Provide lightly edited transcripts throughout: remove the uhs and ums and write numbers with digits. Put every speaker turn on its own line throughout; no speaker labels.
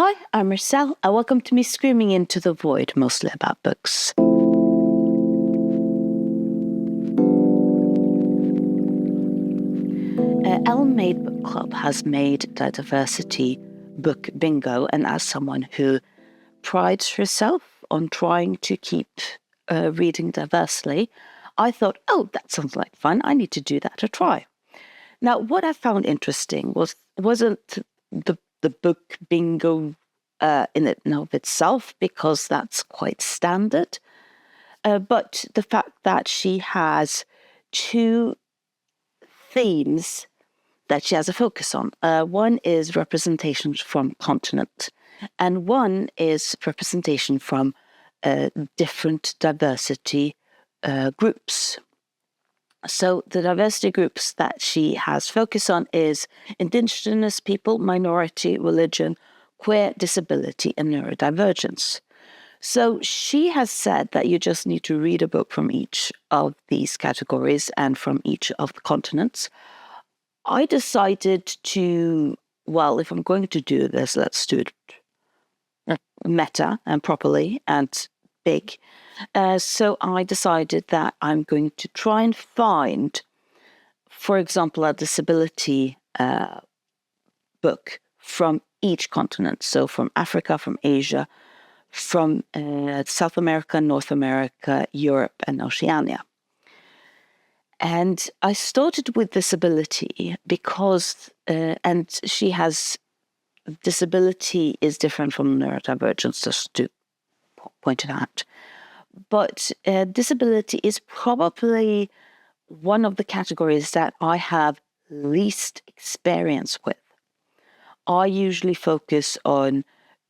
Hi, I'm Marcel, and welcome to me screaming into the void, mostly about books. Ellen Made Book Club has made the diversity book bingo, and as someone who prides herself on trying to keep reading diversely, I thought, oh, that sounds like fun. I need to do that a try. Now, what I found interesting wasn't the book bingo in it and of itself, because that's quite standard, but the fact that she has two themes that she has a focus on. One is representation from continent, and one is representation from different diversity groups. So the diversity groups that she has focus on is Indigenous people, minority, religion, queer, disability, and neurodivergence. So she has said that you just need to read a book from each of these categories and from each of the continents. I decided to, well, if I'm going to do this, let's do it meta and properly and big. So I decided that I'm going to try and find, for example, a disability book from each continent. So from Africa, from Asia, from South America, North America, Europe, and Oceania. And I started with disability because, and she has, disability is different from neurodivergence, just to point it out. But disability is probably one of the categories that I have least experience with. I usually focus on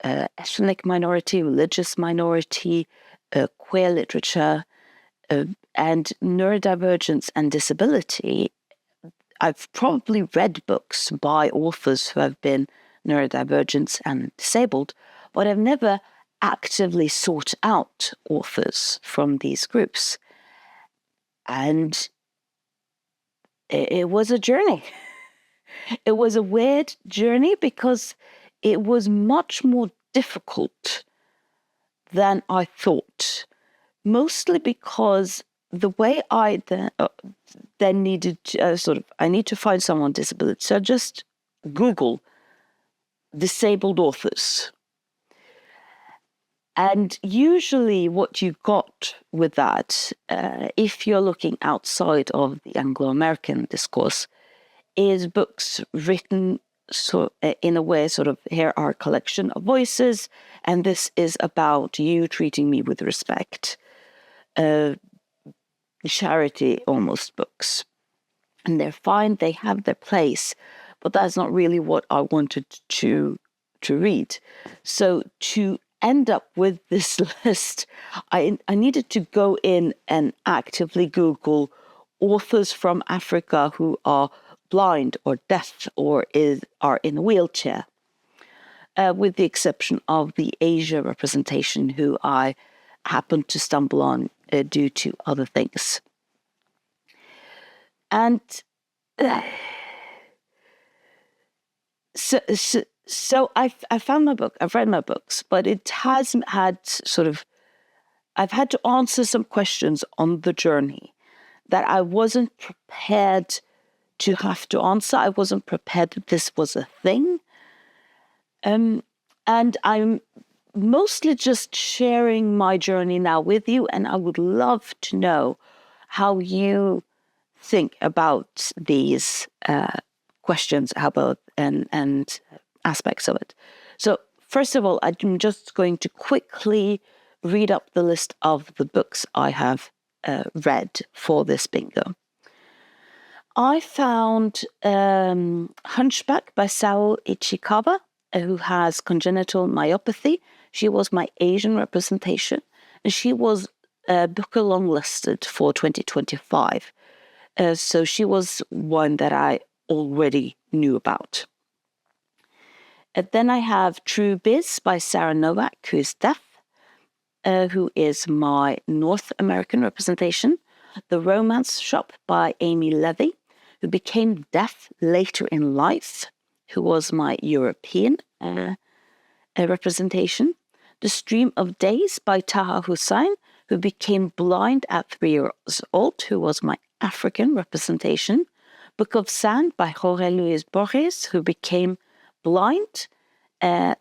ethnic minority, religious minority, queer literature, and neurodivergence and disability. I've probably read books by authors who have been neurodivergent and disabled, but I've never actively sought out authors from these groups. And it was a journey. It was a weird journey because it was much more difficult than I thought, mostly because the way I then needed to, I need to find someone with disability. So I just Google disabled authors. And usually what you got with that, if you're looking outside of the Anglo-American discourse, is books written in a way, here are a collection of voices, and this is about you treating me with respect. Charity almost books. And they're fine, they have their place, but that's not really what I wanted to read. So to end up with this list, I needed to go in and actively Google authors from Africa who are blind or deaf or are in a wheelchair, with the exception of the Asia representation, who I happened to stumble on due to other things. And so I found my book, I've read my books, but it has had I've had to answer some questions on the journey that I wasn't prepared to have to answer. I wasn't prepared that this was a thing. And I'm mostly just sharing my journey now with you, and I would love to know how you think about these questions, and aspects of it. So first of all, I'm just going to quickly read up the list of the books I have read for this bingo. I found Hunchback by Sao Ichikawa, who has congenital myopathy. She was my Asian representation, and she was Booker longlisted for 2025. So she was one that I already knew about. And then I have True Biz by Sarah Novak, who is deaf, who is my North American representation. The Romance Shop by Amy Levy, who became deaf later in life, who was my European representation. The Stream of Days by Taha Hussein, who became blind at 3 years old, who was my African representation. Book of Sand by Jorge Luis Borges, who became blind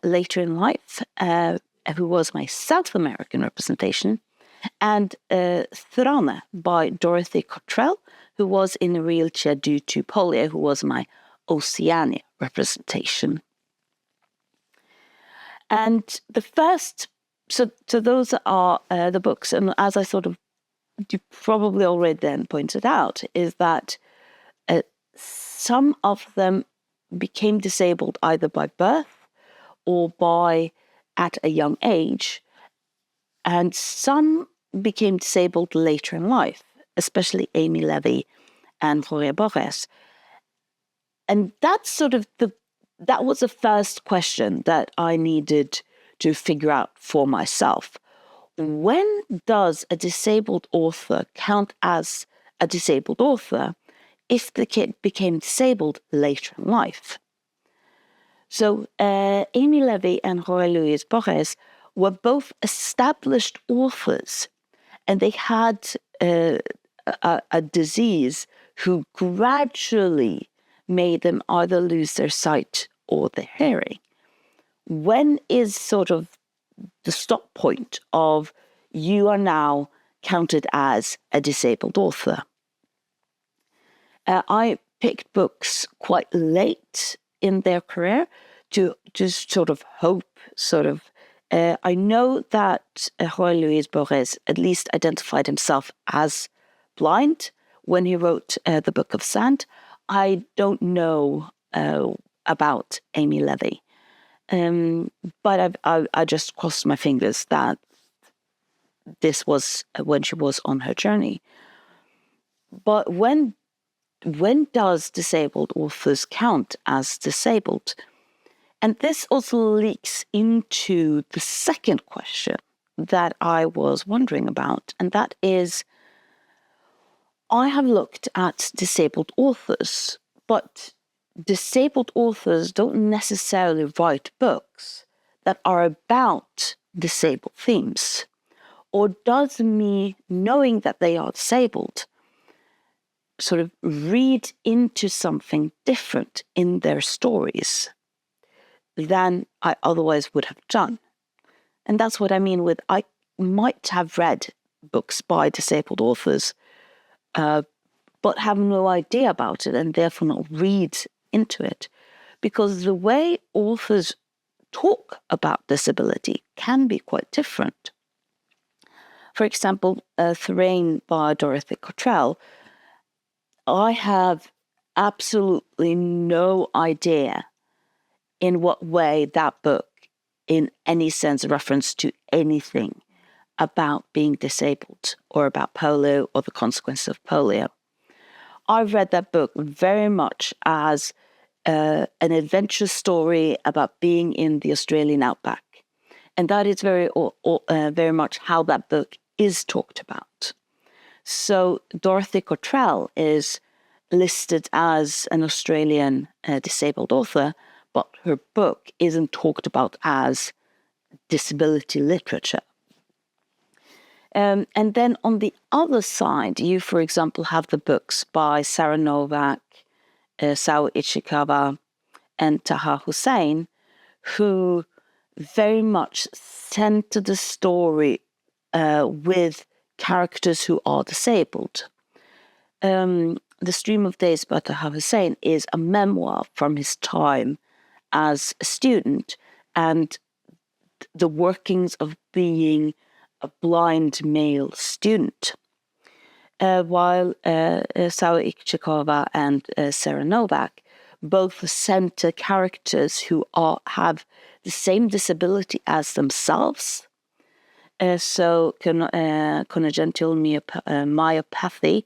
later in life, who was my South American representation. And Thrane by Dorothy Cottrell, who was in a wheelchair due to polio, who was my Oceania representation. And the first, so those are the books. And as I you probably already then pointed out, is that some of them became disabled either by birth or at a young age. And some became disabled later in life, especially Amy Levy and Jorge Borges. And that's that was the first question that I needed to figure out for myself. When does a disabled author count as a disabled author if the kid became disabled later in life? So Amy Levy and Jorge Luis Borges were both established authors, and they had a disease who gradually made them either lose their sight or their hearing. When is the stop point of you are now counted as a disabled author? I picked books quite late in their career to just hope, I know that Jorge Luis Borges at least identified himself as blind when he wrote the Book of Sand. I don't know about Amy Levy, but I just crossed my fingers that this was when she was on her journey. But when does disabled authors count as disabled? And this also leaks into the second question that I was wondering about, and that is, I have looked at disabled authors, but disabled authors don't necessarily write books that are about disabled themes. Or does me knowing that they are disabled read into something different in their stories than I otherwise would have done? And that's what I mean with I might have read books by disabled authors, but have no idea about it and therefore not read into it. Because the way authors talk about disability can be quite different. For example, Thrane by Dorothy Cottrell, I have absolutely no idea in what way that book, in any sense, reference to anything about being disabled or about polio or the consequences of polio. I read that book very much as an adventure story about being in the Australian outback. And that is very much how that book is talked about. So Dorothy Cottrell is listed as an Australian disabled author, but her book isn't talked about as disability literature. And then on the other side, you, for example, have the books by Sarah Novak, Sao Ichikawa, and Taha Hussein, who very much center the story with characters who are disabled. The Stream of Days by Taha Hussein is a memoir from his time as a student and the workings of being a blind male student. While Sao Ichikawa and Sarah Novak both center characters who have the same disability as themselves. So congenital myopathy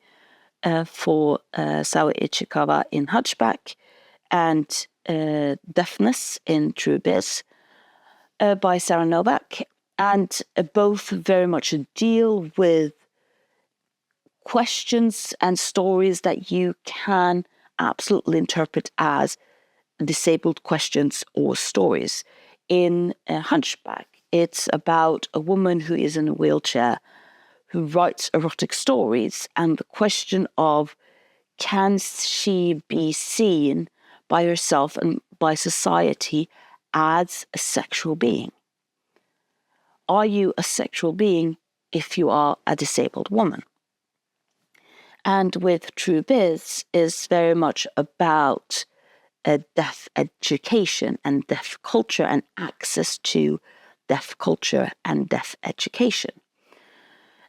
for Sao Ichikawa in Hunchback, and deafness in True Biz by Sarah Novak. And both very much deal with questions and stories that you can absolutely interpret as disabled questions or stories. in Hunchback, it's about a woman who is in a wheelchair who writes erotic stories, and the question of, can she be seen by herself and by society as a sexual being? Are you a sexual being if you are a disabled woman? And with True Biz is very much about deaf education and deaf culture and access to deaf culture and deaf education.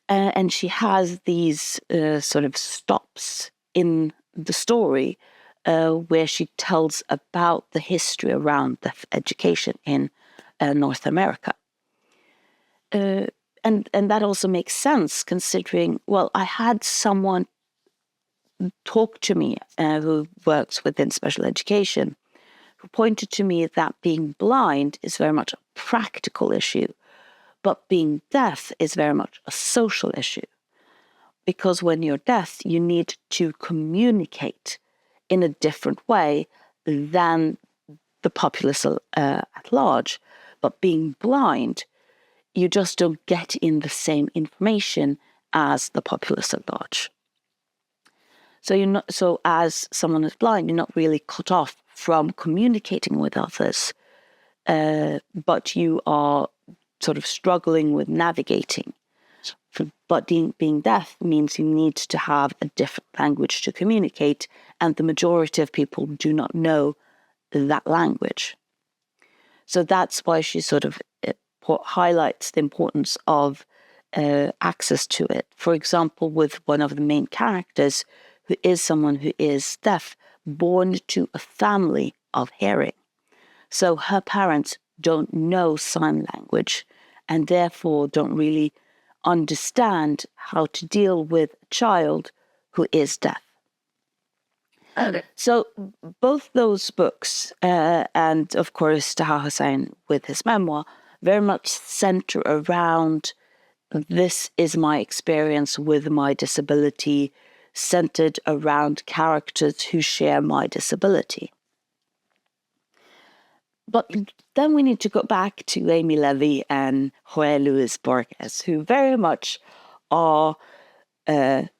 And she has these sort of stops in the story where she tells about the history around deaf education in North America. And that also makes sense considering, well, I had someone talk to me who works within special education, who pointed to me that being blind is very much a practical issue, but being deaf is very much a social issue. Because when you're deaf, you need to communicate in a different way than the populace at large. But being blind, you just don't get in the same information as the populace at large. So as someone who's blind, you're not really cut off from communicating with others, but you are sort of struggling with navigating. But being deaf means you need to have a different language to communicate, and the majority of people do not know that language. So that's why she sort of highlights the importance of access to it. For example, with one of the main characters, who is someone who is deaf, born to a family of hearing. So her parents don't know sign language and therefore don't really understand how to deal with a child who is deaf. Okay. So both those books, and of course Taha Hussein with his memoir, very much center around this is my experience with my disability, centered around characters who share my disability. But then we need to go back to Amy Levy and Jorge Luis Borges, who very much are the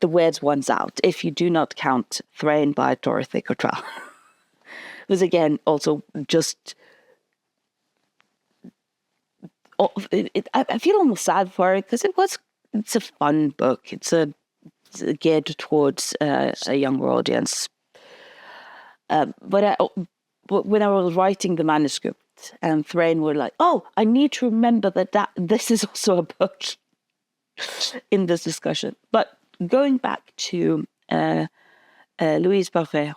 weird ones out, if you do not count Thrain by Dorothy Cottrell. Who's again also just... I feel almost sad for it because it's a fun book. It's geared towards a younger audience. But when I was writing the manuscript, and Thrain were like, "Oh, I need to remember that this is also a book in this discussion." But going back to Jorge Luis Borges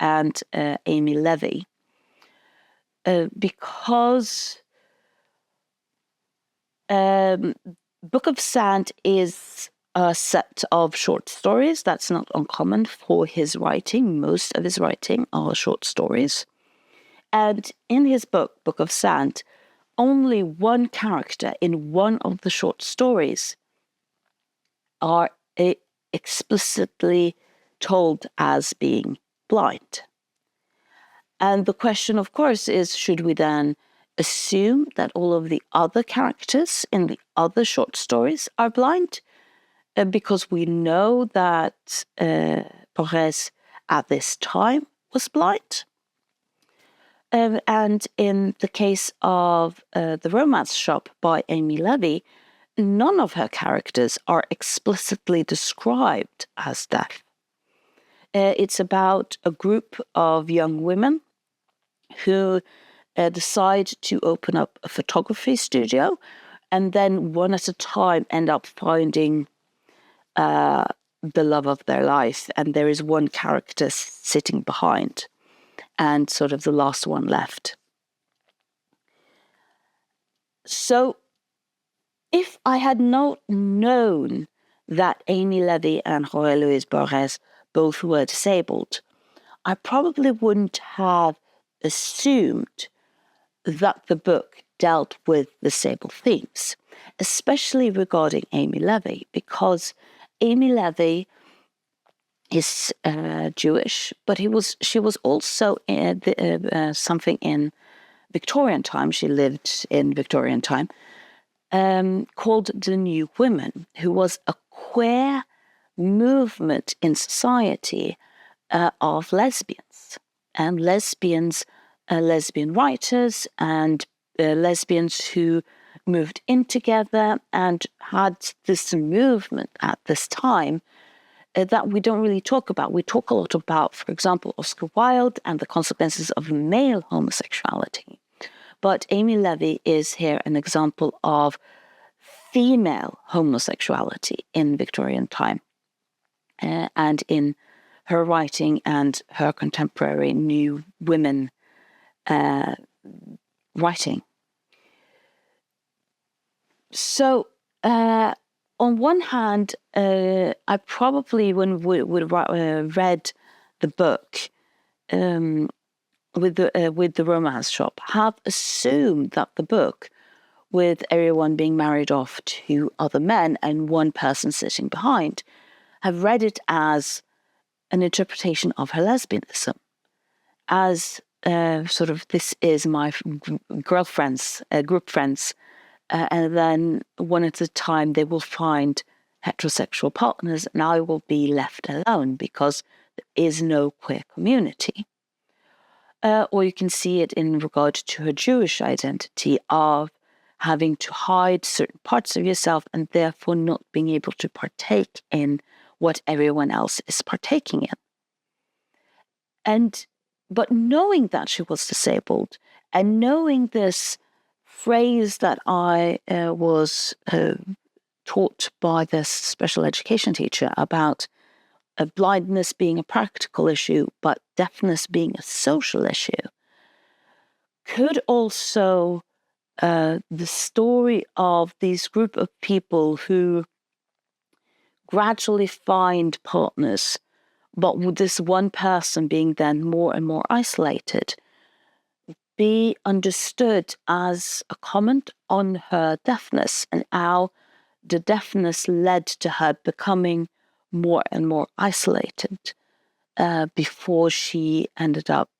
and Amy Levy, because Book of Sand is a set of short stories. That's not uncommon for his writing. Most of his writing are short stories. And in his book, Book of Sand, only one character in one of the short stories are explicitly told as being blind. And the question, of course, is, should we then assume that all of the other characters in the other short stories are blind? Because we know that Borges at this time was blind. And in the case of The Romance Shop by Amy Levy, none of her characters are explicitly described as deaf. It's about a group of young women who decide to open up a photography studio, and then one at a time end up finding the love of their life. And there is one character sitting behind and sort of the last one left. So if I had not known that Amy Levy and Jorge Luis Borges both were disabled, I probably wouldn't have assumed that the book dealt with disabled themes, especially regarding Amy Levy, because Amy Levy is Jewish, but she was also something in Victorian time. She lived in Victorian time, called the New Women, who was a queer movement in society of lesbians and lesbian writers and lesbians who moved in together and had this movement at this time that we don't really talk about. We talk a lot about, for example, Oscar Wilde and the consequences of male homosexuality. But Amy Levy is here an example of female homosexuality in Victorian time and in her writing and her contemporary New Women writing. So, on one hand, I probably, when we read the book with the romance shop, have assumed that the book, with everyone being married off to other men and one person sitting behind, have read it as an interpretation of her lesbianism, as sort of, this is my girlfriends, group friends, and then one at a time they will find heterosexual partners and I will be left alone because there is no queer community. Or you can see it in regard to her Jewish identity of having to hide certain parts of yourself and therefore not being able to partake in what everyone else is partaking in. But knowing that she was disabled and knowing this phrase that I was taught by this special education teacher about blindness being a practical issue, but deafness being a social issue, could also the story of these group of people who gradually find partners, but with this one person being then more and more isolated, be understood as a comment on her deafness and how the deafness led to her becoming more and more isolated before she ended up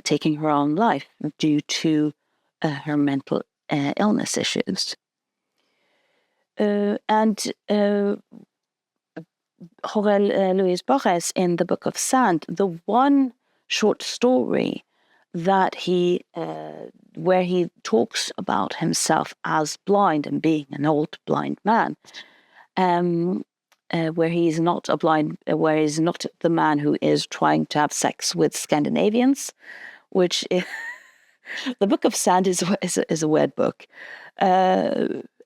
taking her own life due to her mental illness issues. And Jorge Luis Borges, in the Book of Sand, the one short story that where he talks about himself as blind and being an old blind man, where he's not a blind, where he's not the man who is trying to have sex with Scandinavians, which is, the Book of Sand is a weird book.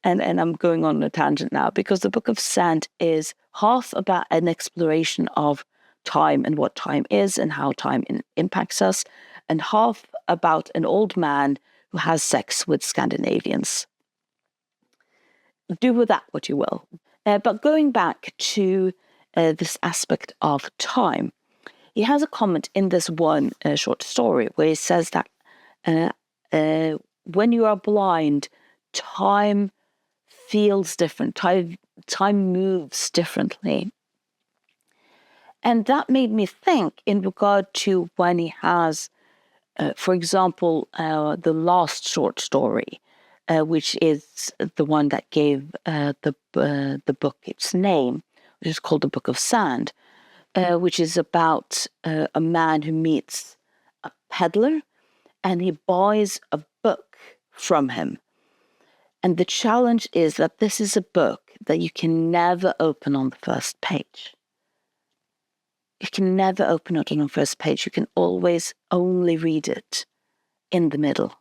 And I'm going on a tangent now, because the Book of Sand is half about an exploration of time and what time is and how time impacts us, and half about an old man who has sex with Scandinavians. Do with that what you will. But going back to this aspect of time, he has a comment in this one short story where he says that when you are blind, time feels different. Time moves differently. And that made me think in regard to when he has, for example, the last short story, which is the one that gave the book its name, which is called The Book of Sand, which is about a man who meets a peddler and he buys a book from him. And the challenge is that this is a book that you can never open on the first page. You can never open it on the first page. You can always only read it in the middle,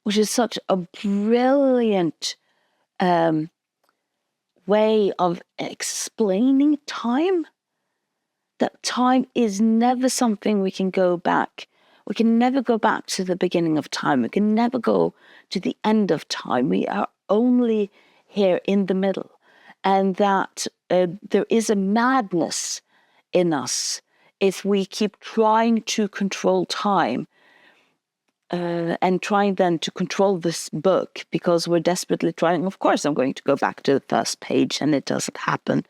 which is such a brilliant way of explaining time, that time is never something we can go back. We can never go back to the beginning of time. We can never go to the end of time. We are only here in the middle. And that there is a madness in us if we keep trying to control time and trying then to control this book because we're desperately trying. Of course, I'm going to go back to the first page, and it doesn't happen.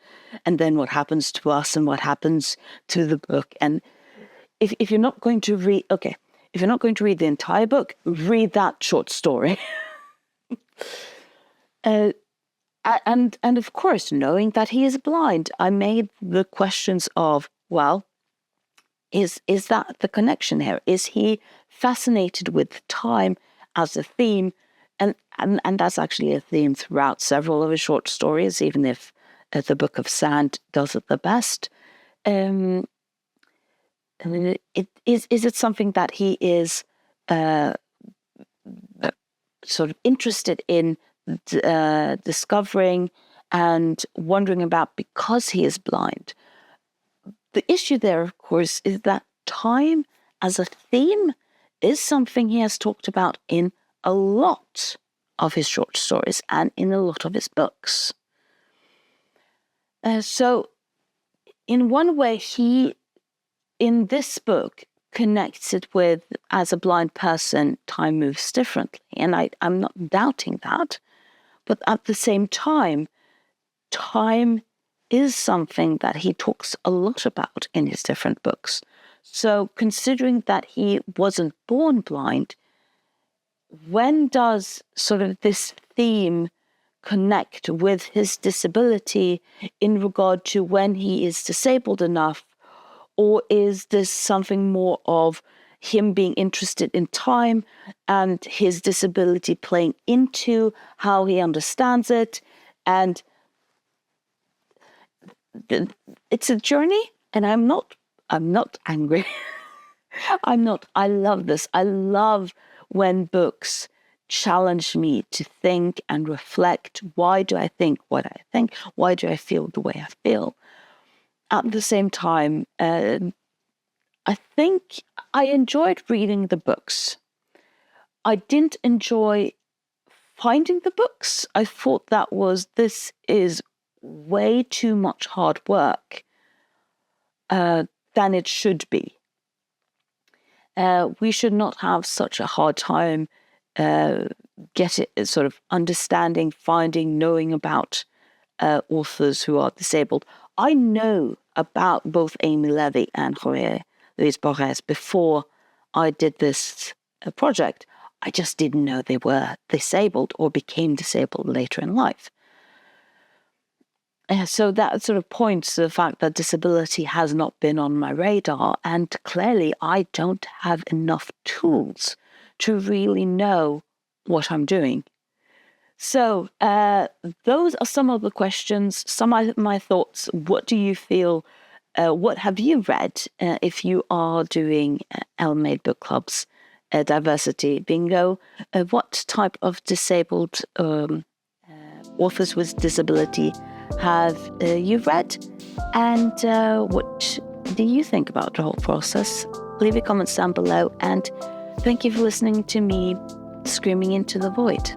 And then what happens to us and what happens to the book. And if you're not going to read, if you're not going to read the entire book, read that short story. And of course, knowing that he is blind, I made the questions of, well, is that the connection here? Is he fascinated with time as a theme? And that's actually a theme throughout several of his short stories, even if the Book of Sand does it the best. Is it something that he is sort of interested in discovering and wondering about because he is blind? The issue there, of course, is that time as a theme is something he has talked about in a lot of his short stories and in a lot of his books. So in one way, he, in this book, connects it with, as a blind person, time moves differently. And I'm not doubting that. But at the same time, time is something that he talks a lot about in his different books. So considering that he wasn't born blind, when does sort of this theme connect with his disability in regard to when he is disabled enough? Or is this something more of him being interested in time and his disability playing into how he understands it? And it's a journey, and I'm not angry. I love this. I love when books challenge me to think and reflect. Why do I think what I think? Why do I feel the way I feel? At the same time, I think I enjoyed reading the books. I didn't enjoy finding the books. I thought this is way too much hard work than it should be. We should not have such a hard time sort of understanding, finding, knowing about authors who are disabled. I know about both Amy Levy and Jorge Luis Borges before I did this project. I just didn't know they were disabled or became disabled later in life. So that sort of points to the fact that disability has not been on my radar, and clearly I don't have enough tools to really know what I'm doing. So those are some of the questions, some of my thoughts. What do you feel? What have you read if you are doing Elmade Book Club's Diversity Bingo? What type of disabled authors with disability have you read? And what do you think about the whole process? Leave your comments down below, and thank you for listening to me screaming into the void.